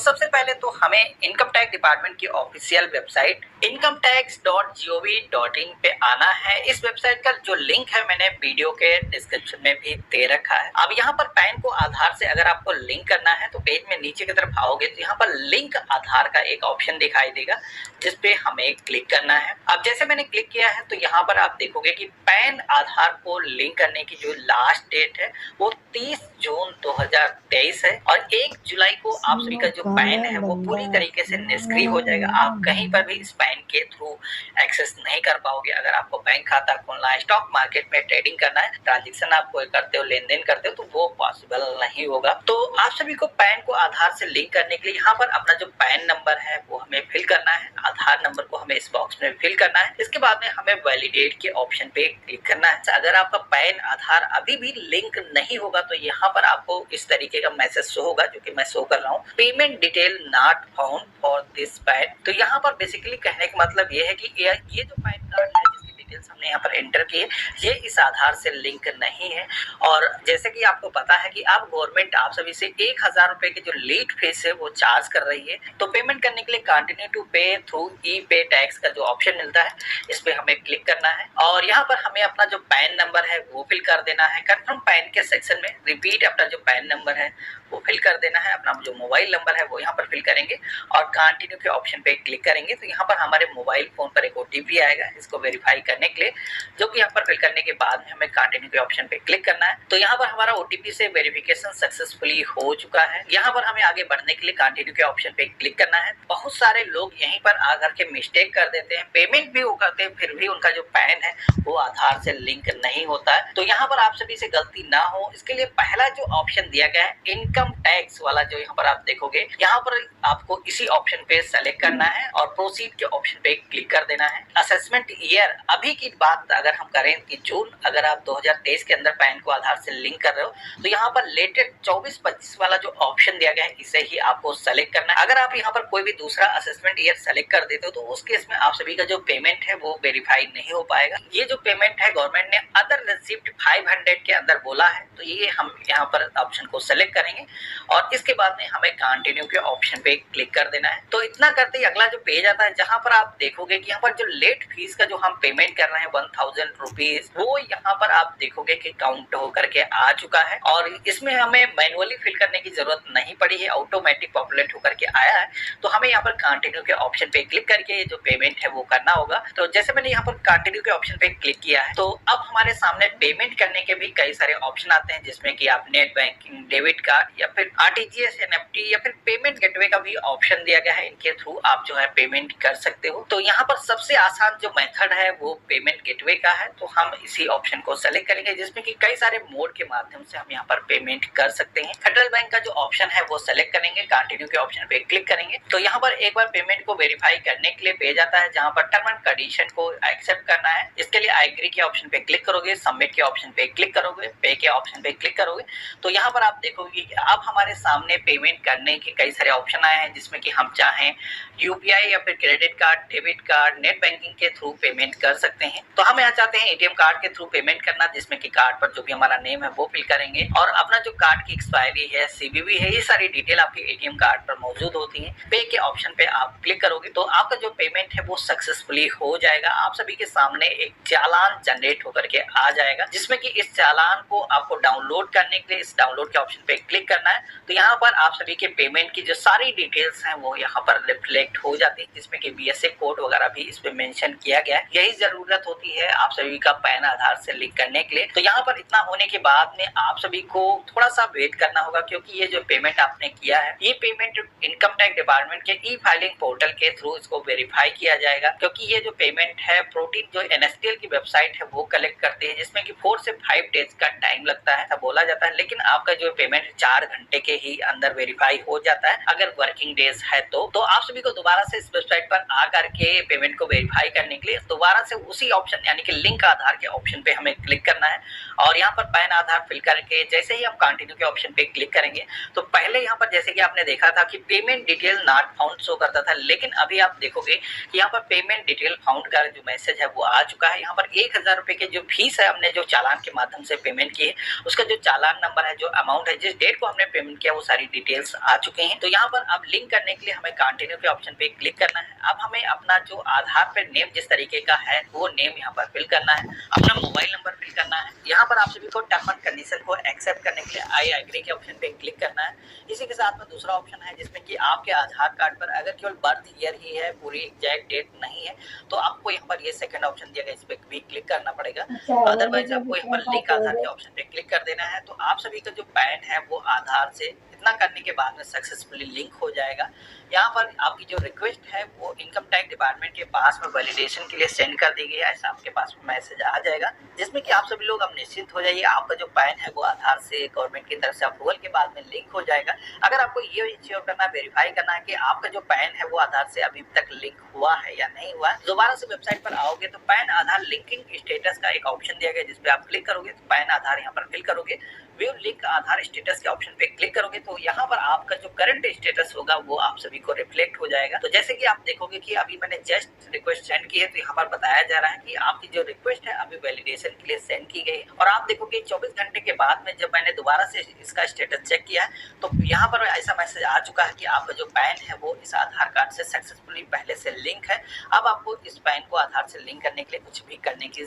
सबसे पहले तो हमें इनकम टैक्स डिपार्टमेंट की ऑफिशियल वेबसाइट incometax.gov.in पे आना है। इस वेबसाइट का जो लिंक है मैंने वीडियो के डिस्क्रिप्शन में भी दे रखा है। अब यहाँ पर पैन को आधार से अगर आपको लिंक करना है तो पेज में नीचे की तरफ आओगे तो यहाँ पर लिंक आधार का एक ऑप्शन दिखाई देगा जिस पे हमें क्लिक करना है। अब जैसे मैंने क्लिक किया है तो यहाँ पर आप देखोगे कि पैन आधार को लिंक करने की जो लास्ट डेट है वो 30 जून 2023 है और 1 जुलाई को आप सभी का जो पैन है वो पूरी तरीके से निष्क्रिय हो जाएगा। आप कहीं पर भी इस पैन के थ्रू एक्सेस नहीं कर पाओगे। अगर आपको बैंक खाता खोलना है, स्टॉक मार्केट में ट्रेडिंग करना है, ट्रांजेक्शन आप कोई करते हो, लेन देन करते हो तो वो पॉसिबल नहीं होगा। तो आप सभी को पैन को आधार से लिंक करने के लिए यहाँ पर अपना जो पैन नंबर है वो हमें फिल करना है। आधार नंबर को हमें इस बॉक्स में फिल करना है। इसके बाद में हमें वैलिडेट के ऑप्शन पे क्लिक करना है। अगर आपका पैन आधार अभी भी लिंक नहीं होगा तो यहाँ पर आपको इस तरीके का मैसेज शो होगा जो कि मैं शो कर रहा हूँ, payment detail not found for this pan. तो यहाँ पर बेसिकली कहने का मतलब ये है कि ये जो पैन कार्ड है जिसकी डिटेल्स हमने यहाँ पर एंटर की है ये इस आधार से लिंक नहीं है। और जैसे कि आपको पता है कि अब गवर्नमेंट आप सभी से 1000 रुपए की जो लेट फीस है वो चार्ज कर रही है। तो पेमेंट करने के लिए कंटिन्यू टू पे थ्रू ई पे टैक्स का जो ऑप्शन मिलता है इस पे हमें क्लिक करना है और यहाँ पर हमें अपना जो पैन नंबर है वो फिल कर देना है। कंफर्म पैन के सेक्शन में रिपीट अपना जो पैन नंबर है वो फिल कर देना है। अपना जो मोबाइल नंबर है वो यहाँ पर फिल करेंगे और कंटिन्यू के ऑप्शन पे क्लिक करेंगे तो यहाँ पर हमारे मोबाइल फोन पर एक ओटीपी आएगा इसको वेरीफाई करने के लिए, जो कि यहाँ पर फिल करने के बाद में हमें कंटिन्यू के ऑप्शन पे क्लिक करना है। तो यहाँ पर हमारा ओटीपी से वेरिफिकेशन सक्सेसफुली हो चुका है। यहाँ पर हमें आगे बढ़ने के लिए कंटिन्यू के ऑप्शन पे क्लिक करना है। बहुत सारे लोग यहीं पर आकर के मिस्टेक कर देते हैं, पेमेंट भी वो करते हैं फिर भी उनका जो पैन है वो आधार से लिंक नहीं होता है। तो यहाँ पर आप सभी से गलती ना हो इसके लिए पहला जो ऑप्शन दिया गया है इनकम टैक्स वाला, जो यहाँ पर आप देखोगे यहाँ पर आपको इसी ऑप्शन पे सेलेक्ट करना है और प्रोसीड के ऑप्शन पे क्लिक कर देना है। असेसमेंट ईयर अभी की बात अगर हम करें कि जून, अगर आप 2023 के अंदर पैन को आधार से लिंक कर रहे हो तो यहाँ पर लेटेस्ट 24-25 वाला जो ऑप्शन दिया गया है इसे ही आपको सेलेक्ट करना है। अगर आप यहाँ पर कोई भी दूसरा असेसमेंट ईयर सेलेक्ट कर देते हो तो उस केस में आप सभी का जो पेमेंट है वो वेरीफाई नहीं हो पाएगा। ये जो पेमेंट है गवर्नमेंट ने अदर रिसिप्ट 500 के अंदर बोला है तो ये हम यहाँ पर ऑप्शन को सेलेक्ट करेंगे और इसके बाद में हमें कंटिन्यू के ऑप्शन पे क्लिक कर देना है। तो इतना करते ही अगला जो पेज आता है जहाँ पर आप देखोगे कि यहाँ पर जो लेट फीस का जो हम पेमेंट कर रहे हैं 1000 रुपीज वो यहाँ पर आप देखोगे कि काउंट होकर के आ चुका है और इसमें हमें मैनुअली फिल करने की जरूरत नहीं पड़ी है, ऑटोमेटिक पॉपुलेट होकर के आया है। तो हमें यहाँ पर कंटिन्यू के ऑप्शन पे क्लिक करके ये जो पेमेंट है वो करना होगा। तो जैसे मैंने यहाँ पर कंटिन्यू के ऑप्शन पे क्लिक किया है तो अब हमारे सामने पेमेंट करने के भी कई सारे ऑप्शन आते हैं जिसमें कि आप नेट बैंकिंग, डेबिट कार्ड या फिर आरटीजीएस, एनएफटी या फिर पेमेंट गेटवे का भी ऑप्शन दिया गया है। इनके थ्रू आप जो है पेमेंट कर सकते हो। तो यहाँ पर सबसे आसान जो मेथड है वो पेमेंट गेटवे का है तो हम इसी ऑप्शन को सेलेक्ट करेंगे जिसमें कि कई सारे मोड के माध्यम से हम यहाँ पर पेमेंट कर सकते हैं। फेडरल बैंक का जो ऑप्शन है वो सेलेक्ट करेंगे, कंटिन्यू के ऑप्शन पे क्लिक करेंगे तो यहाँ पर एक बार पेमेंट को वेरीफाई करने के लिए पेज आता है जहाँ पर टर्म एंड कंडीशन को एक्सेप्ट करना है। इसके लिए आई एग्री के ऑप्शन पे क्लिक करोगे, सबमिट के ऑप्शन पे क्लिक करोगे, पे के ऑप्शन पे क्लिक करोगे तो यहाँ पर आप देखोगे कि अब हमारे सामने पेमेंट करने के कई सारे ऑप्शन आए हैं जिसमें कि हम चाहें यूपीआई या फिर credit card, debit card, net banking के थ्रू पेमेंट कर सकते हैं। तो हम यहाँ चाहते हैं एटीएम कार्ड के थ्रू पेमेंट करना जिसमें कि कार्ड पर जो भी हमारा नेम है वो फिल करेंगे और अपना जो कार्ड की एक्सपायरी है, सीवीवी है, ये सारी डिटेल आपके एटीएम कार्ड पर मौजूद होती है। पे के ऑप्शन पे आप क्लिक करोगे तो आपका जो पेमेंट है वो सक्सेसफुली हो जाएगा। आप सभी के सामने एक चालान जनरेट होकर के आ जाएगा जिसमें कि इस चालान को आपको डाउनलोड करने के लिए इस डाउनलोड के ऑप्शन पे क्लिक करना है। तो यहाँ पर आप सभी के पेमेंट की जो सारी डिटेल्स हैं वो यहाँ पर रिफ्लेक्ट हो जाती है जिसमें कि बीएसए कोड वगैरह भी इस पे मेंशन किया गया है। यही जरूरत होती है आप सभी का पैन आधार से लिंक करने के लिए। तो यहाँ पर इतना होने के बाद में आप सभी को थोड़ा सा वेट करना होगा क्योंकि ये जो पेमेंट आपने किया है ये पेमेंट इनकम टैक्स डिपार्टमेंट के ई फाइलिंग पोर्टल के थ्रू इसको वेरीफाई किया जाएगा क्योंकि ये जो पेमेंट है प्रोटीन जो एनएसटीएल की वेबसाइट है वो कलेक्ट करते हैं जिसमें कि 4 से 5 डेज का टाइम लगता है ऐसा बोला जाता है। लेकिन आपका जो पेमेंट 4 घंटे के ही अंदर वेरीफाई हो जाता है अगर वर्किंग डेज है तो आप सभी को दोबारा से इस वेबसाइट पर आकर के पेमेंट को वेरीफाई करने के लिए दोबारा से उसी ऑप्शन यानी कि लिंक आधार के ऑप्शन पे हमें क्लिक करना है और यहाँ पर पैन आधार फिल करके जैसे ही हम कंटिन्यू के ऑप्शन पे क्लिक करेंगे तो पहले यहाँ पर जैसे कि आपने देखा था कि payment detail not found show करता था, लेकिन अभी आप देखोगे कि यहाँ पर पेमेंट डिटेल फाउंड का जो मैसेज है वो आ चुका है। यहाँ पर 1000 रुपए के जो फीस है हमने जो चालान के माध्यम से पेमेंट की है उसका जो चालान नंबर है, जो अमाउंट है, जिस डेट को हमने पेमेंट किया वो सारी डिटेल्स आ चुके हैं। तो यहाँ पर अब लिंक करने के लिए हमें कंटिन्यू के ऑप्शन पे क्लिक करना है। अब हमें अपना जो आधार पे नेम जिस तरीके का है वो नेम यहाँ पर फिल करना है, अपना मोबाइल नंबर फिल करना है। यहाँ पर आप सभी को टर्म एंड कंडीशन को एक्सेप्ट करने के लिए आई एग्री के ऑप्शन पे क्लिक करना है। इसी के साथ में दूसरा ऑप्शन है जिसमें कि आपके आधार कार्ड पर अगर केवल बर्थ ईयर ही है, पूरी एग्जैक्ट डेट नहीं है, तो आपको यहाँ पर ये सेकंड ऑप्शन दिया गया, इस पे भी क्लिक करना पड़ेगा। अदरवाइज आपको यहाँ पर लिंक आधार के ऑप्शन पे क्लिक कर देना है। तो आप सभी का जो पैन है वो आधार से इतना करने के बाद में सक्सेसफुली लिंक हो जाएगा। यहाँ पर आपकी जो रिक्वेस्ट है वो इनकम टैक्स डिपार्टमेंट के पास में वैलिडेशन के लिए सेंड कर दी गई है, ऐसा आपके पास में मैसेज आ जाएगा, जिसमें कि आप सभी लोग अब निश्चिंत हो जाइए, आपका जो पैन है वो आधार से गवर्नमेंट की तरफ से अप्रूवल के बाद में लिंक हो जाएगा। अगर आपको ये इंश्योर करना, वेरीफाई करना है कि आपका जो पैन है वो आधार से अभी तक लिंक हुआ है या नहीं हुआ, दोबारा से वेबसाइट पर आओगे तो पैन आधार लिंकिंग स्टेटस का एक ऑप्शन दिया गया, जिसपे आप क्लिक करोगे तो पैन आधार यहाँ पर फिल करोगे, व्यू लिंक आधार स्टेटस के ऑप्शन पे क्लिक करोगे तो यहाँ पर आपका जो करंट स्टेटस होगा वो आप सभी को रिफ्लेक्ट हो जाएगा। तो जैसे कि आप देखोगे कि अभी मैंने जस्ट रिक्वेस्ट सेंड की है, तो यहाँ पर बताया जा रहा है कि आपकी जो रिक्वेस्ट है अभी वैलिडेशन के लिए सेंड की गई। और आप देखोगे 24 घंटे के बाद में जब मैंने दोबारा से इसका स्टेटस चेक किया है तो यहाँ पर ऐसा मैसेज आ चुका है कि आपका जो पैन है वो इस आधार कार्ड से सक्सेसफुली पहले से लिंक है। अब आपको इस पैन को आधार से लिंक करने के लिए कुछ भी करने की